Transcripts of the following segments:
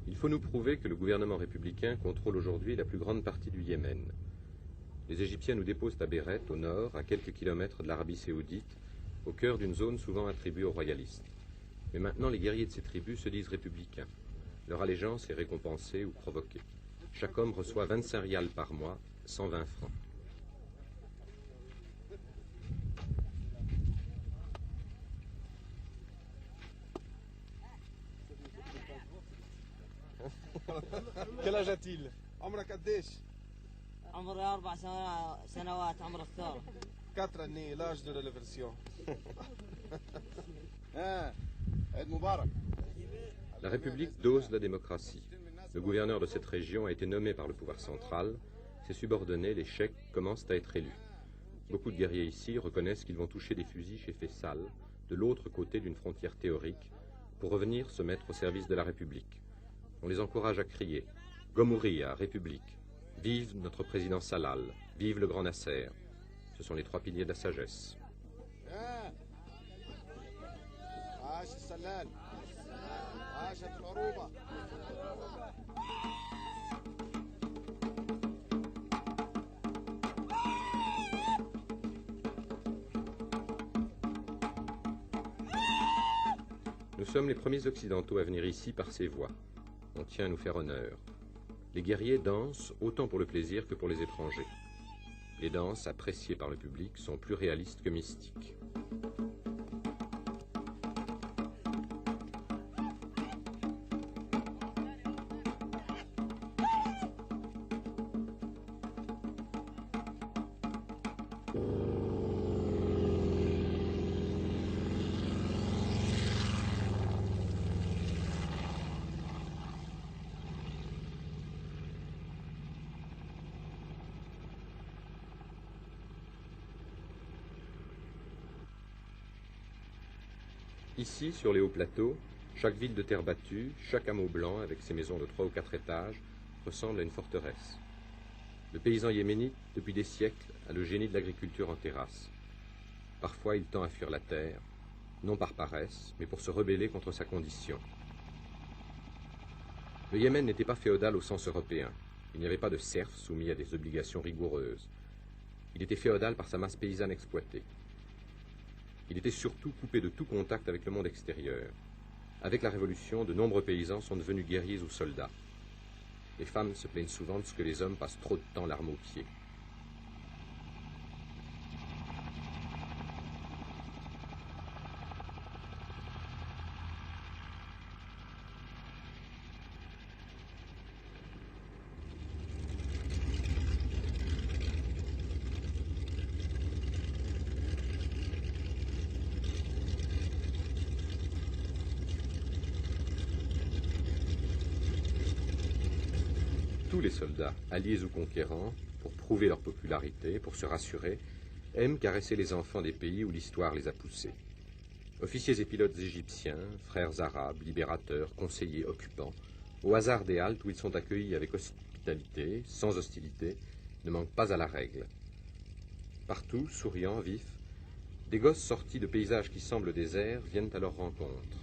Il faut nous prouver que le gouvernement républicain contrôle aujourd'hui la plus grande partie du Yémen. Les Égyptiens nous déposent à Béret, au nord, à quelques kilomètres de l'Arabie saoudite, au cœur d'une zone souvent attribuée aux royalistes. Mais maintenant, les guerriers de ces tribus se disent républicains. Leur allégeance est récompensée ou provoquée. Chaque homme reçoit 25 rials par mois, 120 francs. Quel âge a-t-il? عمرك قديش؟ عمري 4 سنوات عمر الثورة. 4 années, l'âge de la révolution. La République dose la démocratie. Le gouverneur de cette région a été nommé par le pouvoir central. Ses subordonnés, les cheikhs, commencent à être élus. Beaucoup de guerriers ici reconnaissent qu'ils vont toucher des fusils chez Faisal, de l'autre côté d'une frontière théorique, pour revenir se mettre au service de la République. On les encourage à crier « Gomouria, République !» « Vive notre président Salal !»« Vive le grand Nasser !» Ce sont les 3 piliers de la sagesse. Nous sommes les premiers occidentaux à venir ici par ces voies. On tient à nous faire honneur. Les guerriers dansent autant pour le plaisir que pour les étrangers. Les danses, appréciées par le public, sont plus réalistes que mystiques. Ici, sur les hauts plateaux, chaque ville de terre battue, chaque hameau blanc avec ses maisons de 3 ou 4 étages, ressemble à une forteresse. Le paysan yéménite, depuis des siècles, a le génie de l'agriculture en terrasse. Parfois, il tend à fuir la terre, non par paresse, mais pour se rebeller contre sa condition. Le Yémen n'était pas féodal au sens européen. Il n'y avait pas de serfs soumis à des obligations rigoureuses. Il était féodal par sa masse paysanne exploitée. Il était surtout coupé de tout contact avec le monde extérieur. Avec la Révolution, de nombreux paysans sont devenus guerriers ou soldats. Les femmes se plaignent souvent de ce que les hommes passent trop de temps l'arme aux pieds. Tous les soldats, alliés ou conquérants, pour prouver leur popularité, pour se rassurer, aiment caresser les enfants des pays où l'histoire les a poussés. Officiers et pilotes égyptiens, frères arabes, libérateurs, conseillers, occupants, au hasard des haltes où ils sont accueillis avec hospitalité, sans hostilité, ne manquent pas à la règle. Partout, souriants, vifs, des gosses sortis de paysages qui semblent déserts viennent à leur rencontre.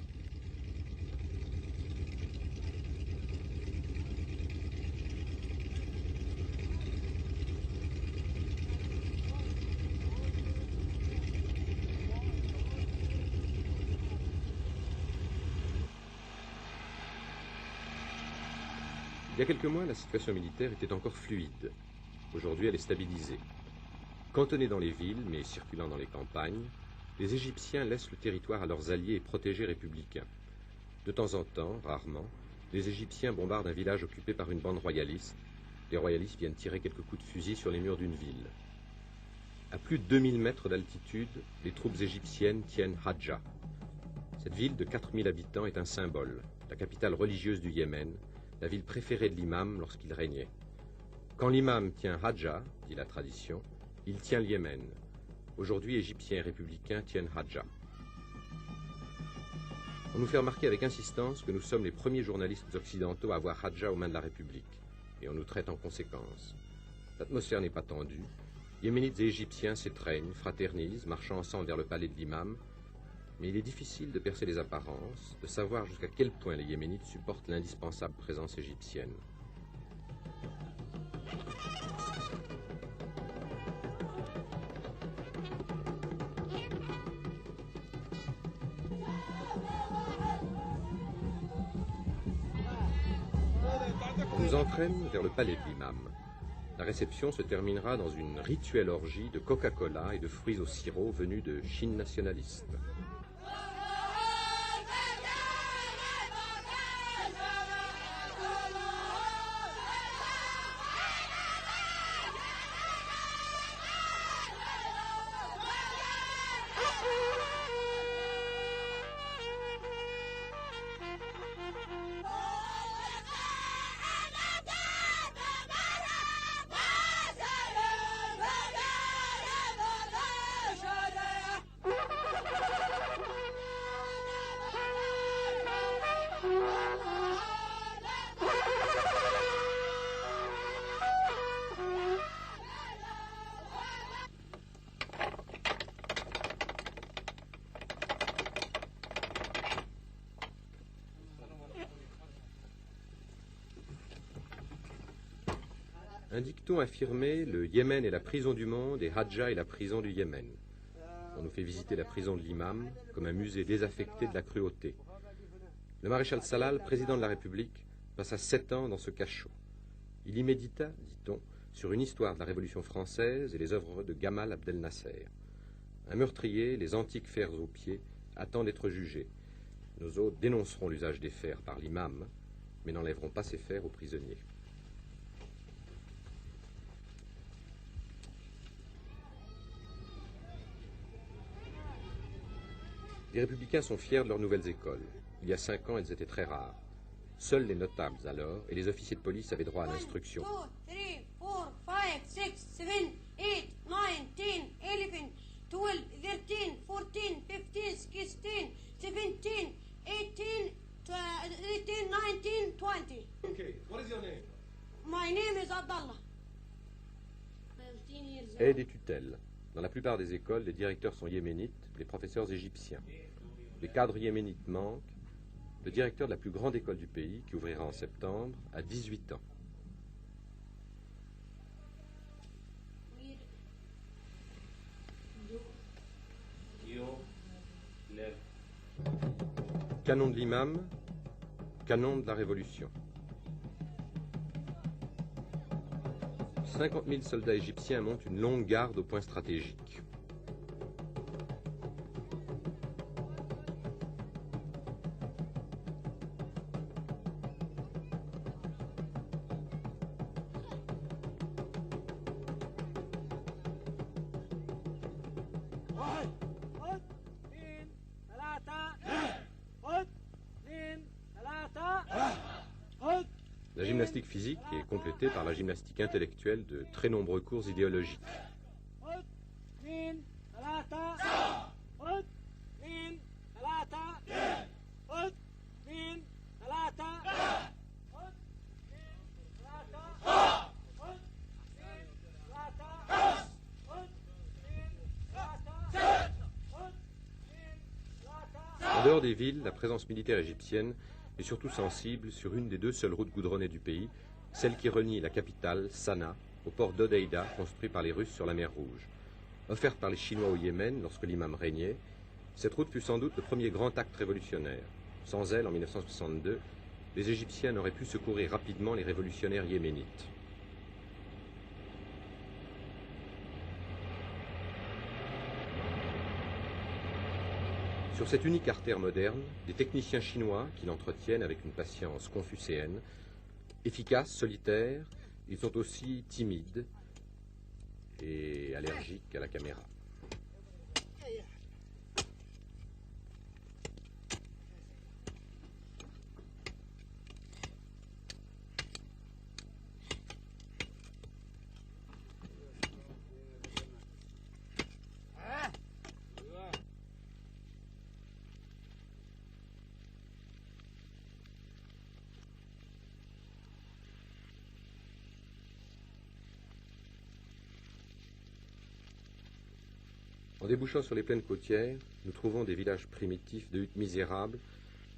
Il y a quelques mois, la situation militaire était encore fluide. Aujourd'hui, elle est stabilisée. Cantonnés dans les villes, mais circulant dans les campagnes, les Égyptiens laissent le territoire à leurs alliés et protégés républicains. De temps en temps, rarement, les Égyptiens bombardent un village occupé par une bande royaliste. Les royalistes viennent tirer quelques coups de fusil sur les murs d'une ville. À plus de 2000 mètres d'altitude, les troupes égyptiennes tiennent Hadja. Cette ville de 4000 habitants est un symbole, la capitale religieuse du Yémen, la ville préférée de l'imam lorsqu'il régnait. Quand l'imam tient Hadja, dit la tradition, il tient le Yémen. Aujourd'hui, Égyptiens et républicains tiennent Hadja. On nous fait remarquer avec insistance que nous sommes les premiers journalistes occidentaux à voir Hadja aux mains de la République, et on nous traite en conséquence. L'atmosphère n'est pas tendue. Yéménites et Égyptiens s'étreignent, fraternisent, marchant ensemble vers le palais de l'imam. mais il est difficile de percer les apparences, de savoir jusqu'à quel point les Yéménites supportent l'indispensable présence égyptienne. On nous entraîne vers le palais de l'imam. La réception se terminera dans une rituelle orgie de Coca-Cola et de fruits au sirop venus de Chine nationaliste. Un dicton affirmait « Le Yémen est la prison du monde et Hadja est la prison du Yémen ». On nous fait visiter la prison de l'imam comme un musée désaffecté de la cruauté. Le maréchal Salal, président de la République, passa 7 ans dans ce cachot. Il y médita, dit-on, sur une histoire de la Révolution française et les œuvres de Gamal Abdel Nasser. Un meurtrier, les antiques fers aux pieds, attend d'être jugé. Nos hôtes dénonceront l'usage des fers par l'imam, mais n'enlèveront pas ces fers aux prisonniers. Les républicains sont fiers de leurs nouvelles écoles. Il y a 5 ans, elles étaient très rares. Seuls les notables alors et les officiers de police avaient droit à l'instruction. 1, 2, 3, 4, 5, 6, 7, 8, 9, 10, 11, 12, 13, 14, 15, 16, 17, 18, 19, 20. Okay, what is your name? My name is Abdallah. 15 years old. Aide et tutelle. Dans la plupart des écoles, les directeurs sont yéménites, les professeurs égyptiens. Les cadres yéménites manquent. Le directeur de la plus grande école du pays, qui ouvrira en septembre, a 18 ans. Canon de l'imam, canon de la révolution. 50 000 soldats égyptiens montent une longue garde au point stratégique. La gymnastique physique est complétée par la gymnastique intellectuelle de très nombreux cours idéologiques. En dehors des villes, la présence militaire égyptienne est surtout sensible sur une des 2 seules routes goudronnées du pays, celle qui relie la capitale, Sanaa, au port d'Hodeïda, construit par les Russes sur la mer Rouge. Offerte par les Chinois au Yémen lorsque l'imam régnait, cette route fut sans doute le premier grand acte révolutionnaire. Sans elle, en 1962, les Égyptiens n'auraient pu secourir rapidement les révolutionnaires yéménites. Sur cette unique artère moderne, des techniciens chinois qui l'entretiennent avec une patience confucéenne. Efficaces, solitaires, ils sont aussi timides et allergiques à la caméra. En débouchant sur les plaines côtières, nous trouvons des villages primitifs de huttes misérables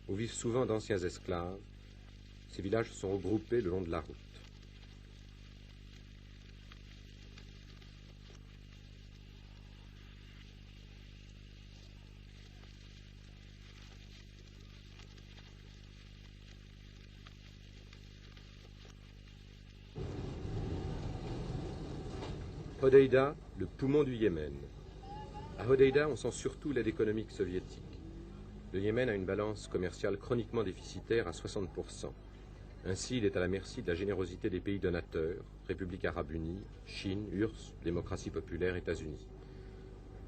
où vivent souvent d'anciens esclaves. Ces villages sont regroupés le long de la route. Hodeïda, le poumon du Yémen. À Hodeïda, on sent surtout l'aide économique soviétique. Le Yémen a une balance commerciale chroniquement déficitaire à 60%. Ainsi, il est à la merci de la générosité des pays donateurs, République arabe unie, Chine, URSS, démocratie populaire, États-Unis.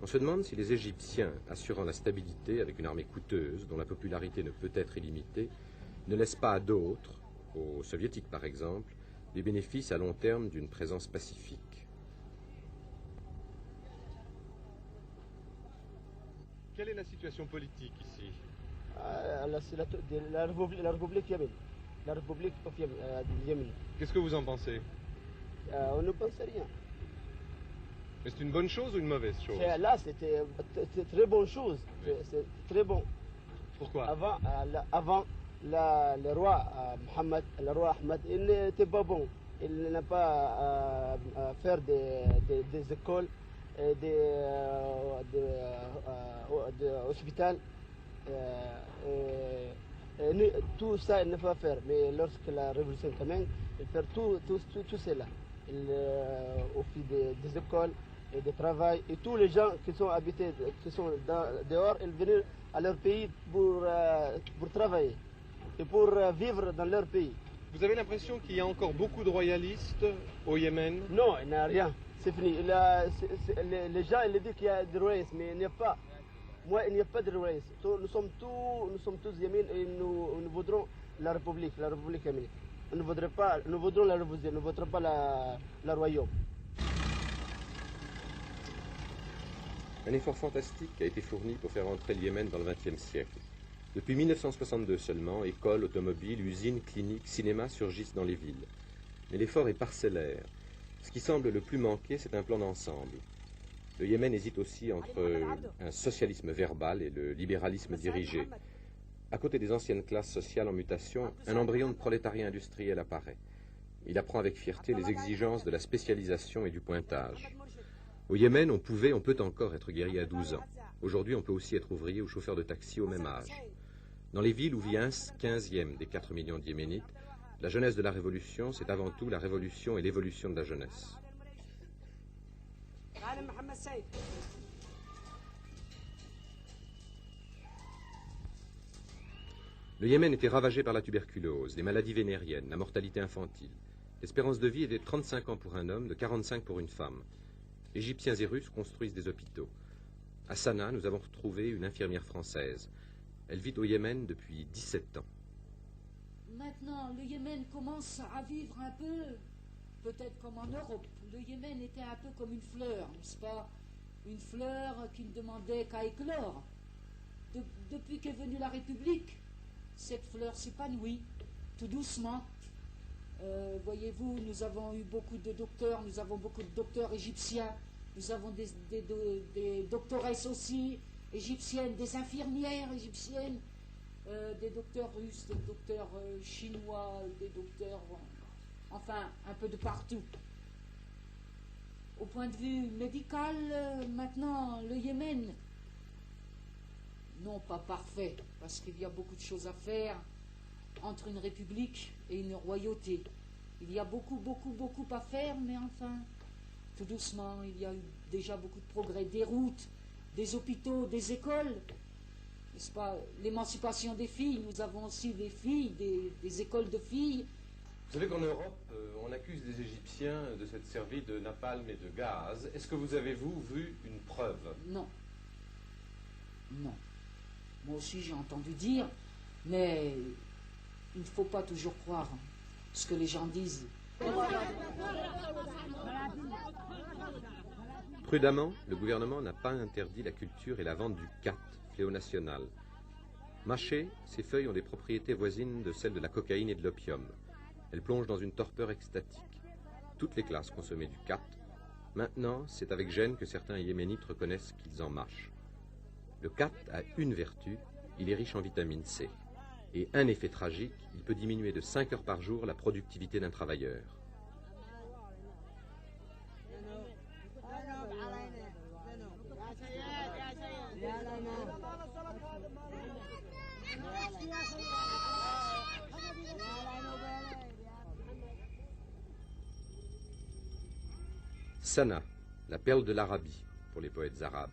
On se demande si les Égyptiens, assurant la stabilité avec une armée coûteuse, dont la popularité ne peut être illimitée, ne laissent pas à d'autres, aux soviétiques par exemple, les bénéfices à long terme d'une présence pacifique. Quelle est la situation politique ici? La République Yémen. La République du Yémen. Qu'est-ce que vous en pensez? On ne pense rien. Mais c'est une bonne chose ou une mauvaise chose? Là, c'était très bonne chose. Oui. C'est très bon. Pourquoi? Avant le roi Mohammed, le roi Ahmed, il n'était pas bon. Il n'a pas faire des écoles, des hôpitaux. Tout ça, il ne peut pas faire. Mais lorsque la révolution commence, il fait tout cela. Il fait des écoles et des travail. Et tous les gens qui sont habités, qui sont dehors, ils viennent à leur pays pour travailler et pour vivre dans leur pays. Vous avez l'impression qu'il y a encore beaucoup de royalistes au Yémen? Non, il n'y a rien. C'est fini. Les gens ils disent qu'il y a des royalistes, mais il n'y a pas. Moi, il n'y a pas de royalistes. Nous sommes tous Yémen et nous voudrons la République yéménite. Nous voudrons la révolution, nous ne voudrons pas la royaume. Un effort fantastique a été fourni pour faire entrer le Yémen dans le XXe siècle. Depuis 1962 seulement, écoles, automobiles, usines, cliniques, cinémas surgissent dans les villes. Mais l'effort est parcellaire. Ce qui semble le plus manquer, c'est un plan d'ensemble. Le Yémen hésite aussi entre un socialisme verbal et le libéralisme dirigé. À côté des anciennes classes sociales en mutation, un embryon de prolétariat industriel apparaît. Il apprend avec fierté les exigences de la spécialisation et du pointage. Au Yémen, on peut encore être guerrier à 12 ans. Aujourd'hui, on peut aussi être ouvrier ou chauffeur de taxi au même âge. Dans les villes où vit un 15e des 4 millions de Yéménites, la jeunesse de la révolution, c'est avant tout la révolution et l'évolution de la jeunesse. Le Yémen était ravagé par la tuberculose, les maladies vénériennes, la mortalité infantile. L'espérance de vie était de 35 ans pour un homme, de 45 pour une femme. Égyptiens et Russes construisent des hôpitaux. À Sanaa, nous avons retrouvé une infirmière française. Elle vit au Yémen depuis 17 ans. Maintenant, le Yémen commence à vivre un peu, peut-être comme en Europe. Le Yémen était un peu comme une fleur, n'est-ce pas? Une fleur qui ne demandait qu'à éclore. Depuis qu'est venue la République, cette fleur s'épanouit, tout doucement. Voyez-vous, nous avons eu beaucoup de docteurs, nous avons beaucoup de docteurs égyptiens, nous avons des doctoresses aussi égyptiennes, des infirmières égyptiennes, des docteurs russes, des docteurs chinois, des docteurs, enfin, un peu de partout. Au point de vue médical, maintenant, le Yémen, non pas parfait, parce qu'il y a beaucoup de choses à faire entre une république et une royauté. Il y a beaucoup à faire, mais enfin, tout doucement, il y a eu déjà beaucoup de progrès, des routes, des hôpitaux, des écoles, n'est-ce pas? L'émancipation des filles, nous avons aussi des filles, des écoles de filles. Vous savez qu'en Europe, on accuse les Égyptiens de s'être servis de napalm et de gaz. Est-ce que vous avez, vu une preuve? Non. Non. Moi aussi, j'ai entendu dire, mais il ne faut pas toujours croire ce que les gens disent. Prudemment, le gouvernement n'a pas interdit la culture et la vente du khat, fléau national. Mâchées, ces feuilles ont des propriétés voisines de celles de la cocaïne et de l'opium. Elles plongent dans une torpeur extatique. Toutes les classes consommaient du khat, Maintenant, c'est avec gêne que certains Yéménites reconnaissent qu'ils en mâchent. Le khat a une vertu, il est riche en vitamine C. Et un effet tragique, il peut diminuer de 5 heures par jour la productivité d'un travailleur. Sanaa, la perle de l'Arabie pour les poètes arabes.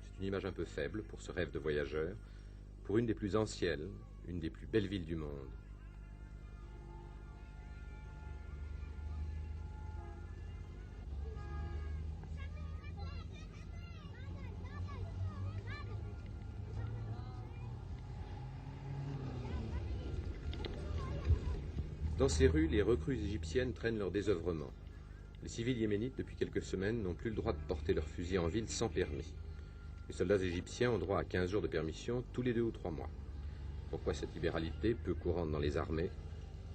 C'est une image un peu faible pour ce rêve de voyageur, pour une des plus anciennes, une des plus belles villes du monde. Dans ces rues, les recrues égyptiennes traînent leur désœuvrement. Les civils yéménites, depuis quelques semaines, n'ont plus le droit de porter leurs fusils en ville sans permis. Les soldats égyptiens ont droit à 15 jours de permission tous les 2 ou 3 mois. Pourquoi cette libéralité, peu courante dans les armées?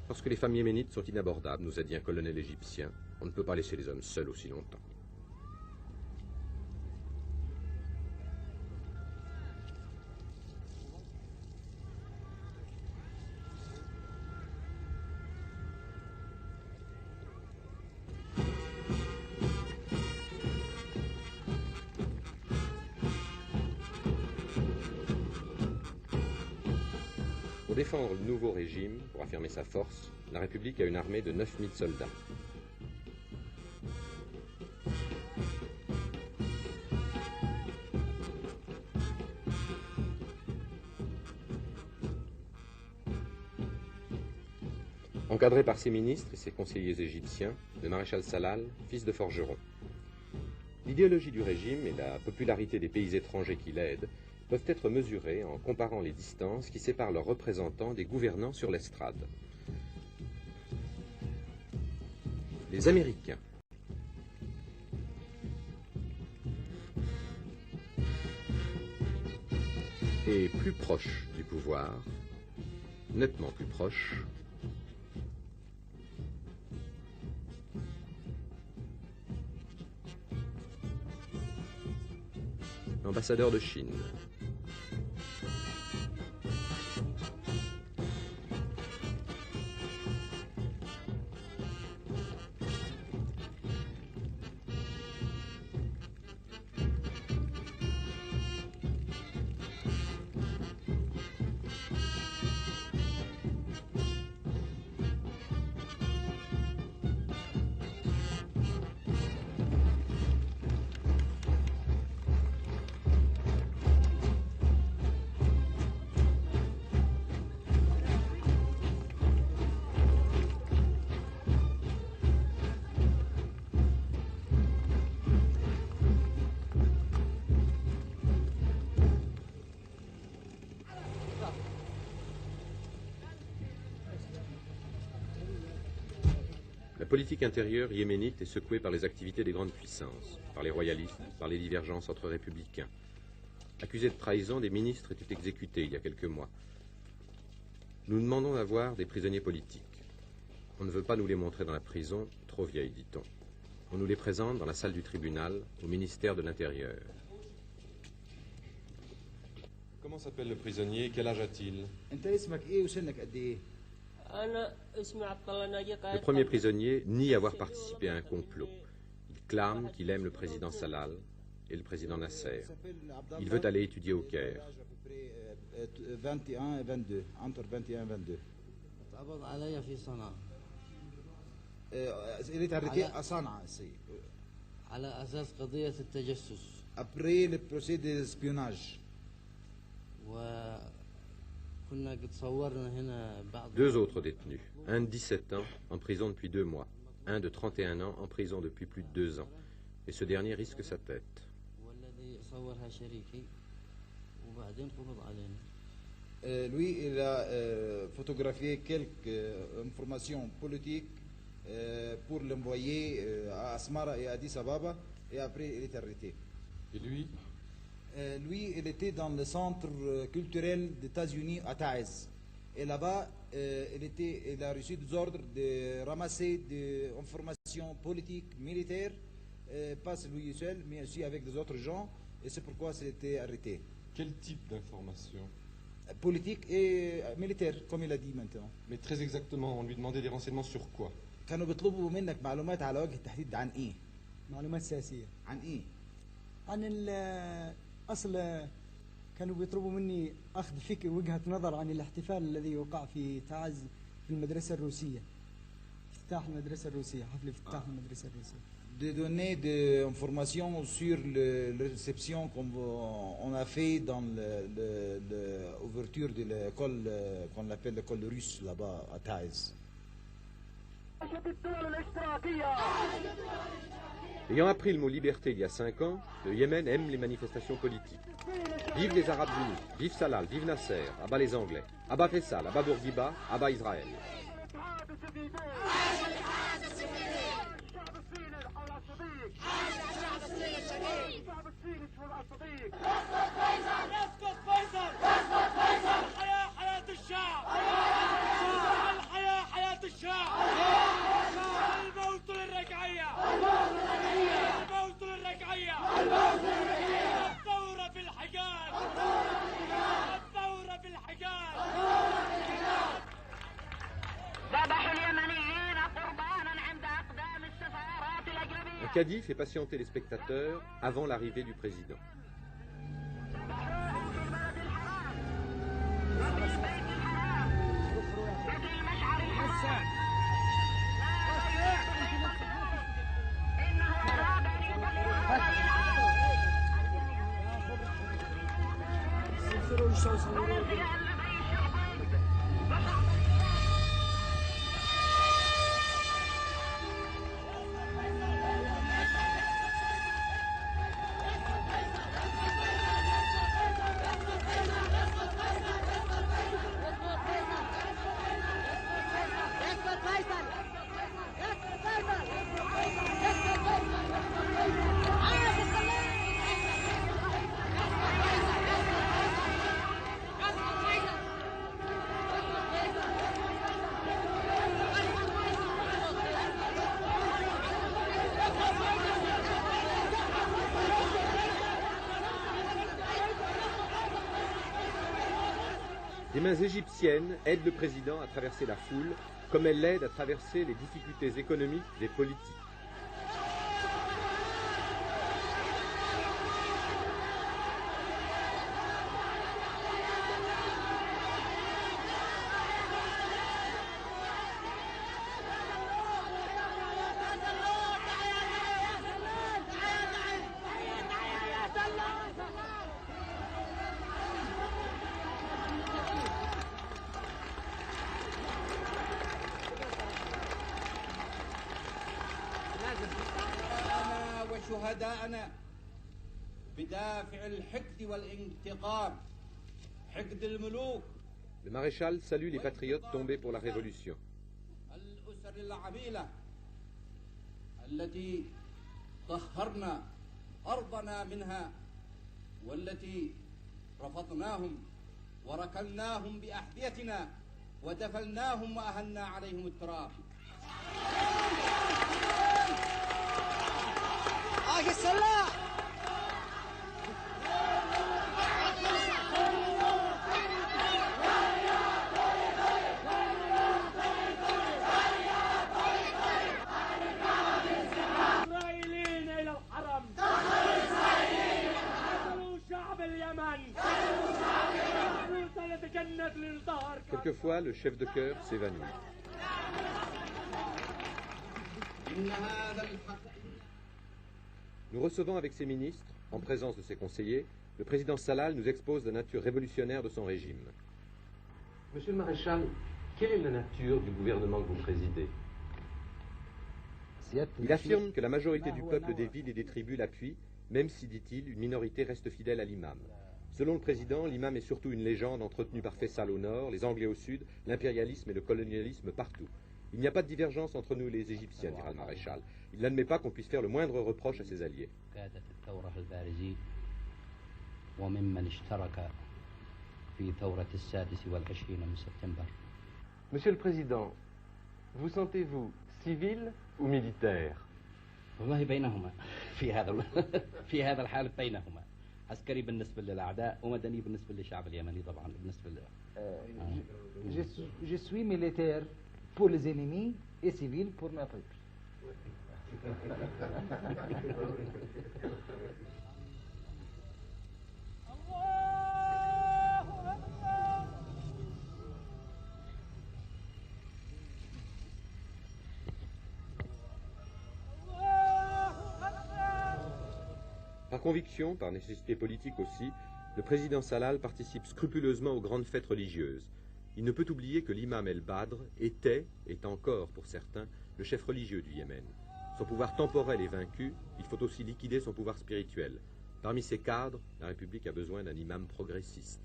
Parce que les femmes yéménites sont inabordables, nous a dit un colonel égyptien. On ne peut pas laisser les hommes seuls aussi longtemps. Pour défendre le nouveau régime, pour affirmer sa force, la République a une armée de 9000 soldats. Encadré par ses ministres et ses conseillers égyptiens, le maréchal Salal, fils de forgeron. L'idéologie du régime et la popularité des pays étrangers qui l'aident peuvent être mesurés en comparant les distances qui séparent leurs représentants des gouvernants sur l'estrade. Les Américains. Et plus proches du pouvoir, nettement plus proches, l'ambassadeur de Chine. La politique intérieure yéménite est secouée par les activités des grandes puissances, par les royalistes, par les divergences entre républicains. Accusés de trahison, des ministres étaient exécutés il y a quelques mois. Nous demandons d'avoir des prisonniers politiques. On ne veut pas nous les montrer dans la prison, trop vieille, dit-on. On nous les présente dans la salle du tribunal, au ministère de l'Intérieur. Comment s'appelle le prisonnier? Quel âge a-t-il? Le premier prisonnier nie avoir participé à un complot. Il clame qu'il aime le président Salal et le président Nasser. Il veut aller étudier au Caire. 21 et 22, entre 21 et 22. Il est arrêté à Sanaa. Après le procès d'espionnage. 2 autres détenus, un de 17 ans, en prison depuis 2 mois, un de 31 ans, en prison depuis plus de 2 ans. Et ce dernier risque sa tête. Lui, il a photographié quelques informations politiques pour l'envoyer à Asmara et à Addis Ababa, et après il est arrêté. Et lui? Lui, il était dans le centre culturel des États-Unis à Taïz. Et là-bas, il a reçu des ordres de ramasser des informations politiques, militaires, pas lui seul, mais aussi avec des autres gens, et c'est pourquoi c'était arrêté. Quel type d'information? Politique et militaire, comme il a dit maintenant. Mais très exactement, on lui demandait des renseignements sur quoi? كانوا بيطلبوا منك معلومات على وجه التحديد عن ايه؟ معلومات سياسية عن ايه؟ عن أصل كانوا بيطلبوا مني أخذ وجهة نظر عن الاحتفال الذي وقع في تعز في المدرسة الروسية، افتتاح المدرسة الروسية، حفل افتتاح المدرسة الروسية. De donner des informations sur la réception qu'on a fait dans l'ouverture de l'école qu'on appelle l'école russe là-bas à Taïz. Ayant appris le mot liberté il y a 5 ans, le Yémen aime les manifestations politiques. Vive les Arabes unis, vive Salal, vive Nasser, abat les Anglais, abat Faisal, abat Bourguiba, abat Israël. Un cadi fait patienter les spectateurs avant l'arrivée du président. Des mains égyptiennes aident le président à traverser la foule, comme elles l'aident à traverser les difficultés économiques des politiques. شهداءنا بدافع الحقد والانتقام حقد الملوك. Le maréchal salue les patriotes tombés pour la révolution. الأسر العميلة التي طهرنا أرضنا منها والتي رفضناهم وركلناهم بأحذيتنا ودفناهم وأهلنا عليهم التراب. آخي السلاح إسرائيليين إلى الحرم قتلوا شعب اليمن سنتجند للظهر. Quelquefois, le chef de chœur s'évanouit. Nous recevons avec ses ministres, en présence de ses conseillers, le président Salal nous expose la nature révolutionnaire de son régime. Monsieur le maréchal, quelle est la nature du gouvernement que vous présidez? Il affirme que la majorité du peuple des villes et des tribus l'appuie, même si, dit-il, une minorité reste fidèle à l'imam. Selon le président, l'imam est surtout une légende entretenue par Faisal au nord, les Anglais au sud, l'impérialisme et le colonialisme partout. Il n'y a pas de divergence entre nous et les Égyptiens, dira le maréchal. Il n'admet pas qu'on puisse faire le moindre reproche à ses alliés. Monsieur le Président, vous sentez-vous civil ou militaire? والله بينهما في هذا الحال بينهما عسكري بالنسبة للأعداء ومدني بالنسبة للشعب اليمني طبعا بالنسبة Je suis militaire pour les ennemis et civil pour ma peuple. Par conviction, par nécessité politique aussi, le président Salal participe scrupuleusement aux grandes fêtes religieuses. Il ne peut oublier que l'imam El-Badr est encore pour certains, le chef religieux du Yémen. Son pouvoir temporel est vaincu, il faut aussi liquider son pouvoir spirituel. Parmi ses cadres, la République a besoin d'un imam progressiste.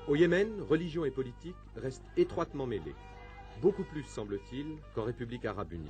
Au Yémen, religion et politique restent étroitement mêlées, beaucoup plus, semble-t-il, qu'en République arabe unie.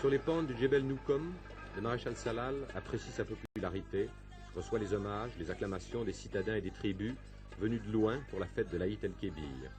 Sur les pentes du Djebel Noukom, le maréchal Salal apprécie sa popularité, reçoit les hommages, les acclamations des citadins et des tribus venus de loin pour la fête de l'Aït el-Kébir.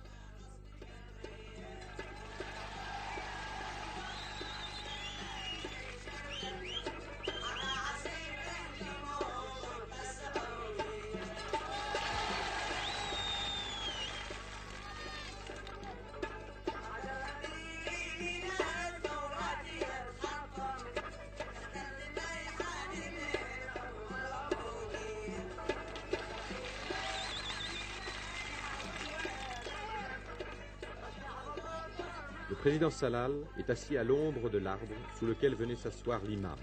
Le président Salal est assis à l'ombre de l'arbre sous lequel venait s'asseoir l'imam.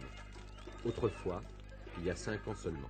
Autrefois, il y a 5 ans seulement.